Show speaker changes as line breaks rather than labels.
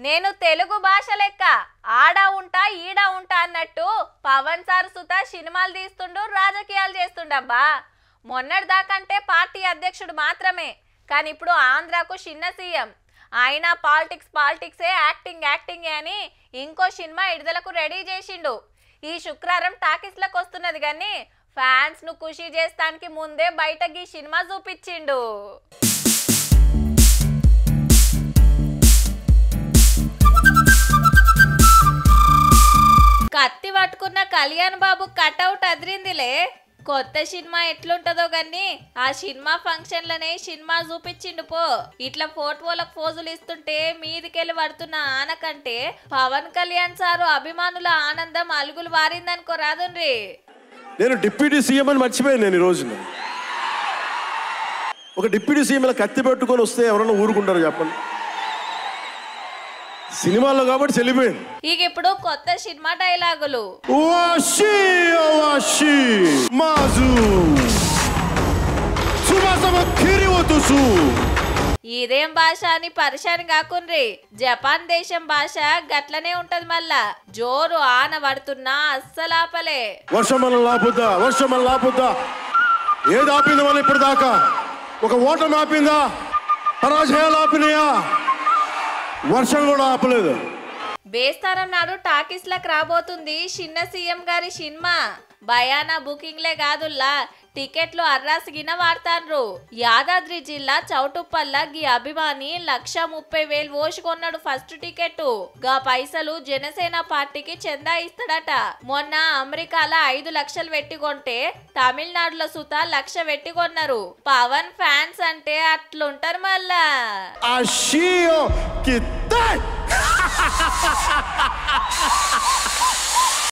నేను తెలుగు భాష లెక్క ఆడ ఉంటా ఈడ ఉంటా అన్నట్టు పవన్ సార్ సుత సినిమాలు తీస్తుండు, రాజకీయాలు చేస్తుండబ్బా. మొన్నటిదాకంటే పార్టీ అధ్యక్షుడు మాత్రమే, కానీ ఇప్పుడు ఆంధ్రాకు చిన్న సీఎం. ఆయన పాలిటిక్సే యాక్టింగ్ అని ఇంకో సినిమా విడుదలకు రెడీ చేసిండు. ఈ శుక్రవారం టాకీస్లకు వస్తున్నది, కానీ ఫ్యాన్స్ ను ఖుషి చేస్తానికి ముందే బయటకి ఈ సినిమా చూపించిండు. కత్తి పట్టుకున్న కళ్యాణ్ బాబు కటౌట్ అదిరిందిలే. కొత్త సినిమా ఎట్లుంటదో గాని ఆ సినిమా ఫంక్షన్లనే సినిమా చూపించిండు పో. ఇట్లా ఫోటోలకు పోజులు ఇస్తుంటే మీదికెళ్ళి పడుతున్న ఆనకంటే పవన్ కళ్యాణ్ సారు అభిమానుల ఆనందం అలుగులు వారిందనుకో రాదుండ్రి.
నేను డిప్యూటీ సీఎం అని మర్చిపోయాను. నేను ఈ రోజున ఒక డిప్యూటీ సీఎం కత్తి పెట్టుకొని వస్తే ఎవరన్నా ఊరుకుంటారు చెప్పండి? సినిమాలో కాబట్టి చెల్లిపోయింది.
ఇక ఇప్పుడు కొత్త సినిమా డైలాగులు. ఇదేం భాష అని పరిశాని కాకుండ్రి. జపాన్ దేశం భాష గట్లనే ఉంటది. మళ్ళా జోరు ఆన పడుతున్నా అస్సలాపలే.
వర్షం లాపుద్దా ఏది ఆపింది వాళ్ళు ఇప్పుడు దాకా? ఒక ఓటమి ఆపిందా? పరాజయాలు ఆపినాయా? వర్షం కూడా ఆపలేదు.
బేస్తారం నాడు టాకీస్లకు రాబోతుంది చిన్న సీఎం గారి సినిమా. భయానా బుకింగ్లే కాదుల్లా, టికెట్లు అర్రాసిగిన వాడతాన్రు. యాదాద్రి జిల్లా చౌటుప్పల్ల గీ అభిమాని 1,30,000 ఓసుకొన్నాడు ఫస్ట్ టికెట్. గా పైసలు జనసేన పార్టీకి చందా ఇస్తాడట. మొన్న అమెరికాల 5 లక్షలు పెట్టికొంటే తమిళనాడులో సుత 1,00,000 పెట్టికొన్నారు. పవన్ ఫ్యాన్స్ అంటే అట్లుంటారు మళ్ళా.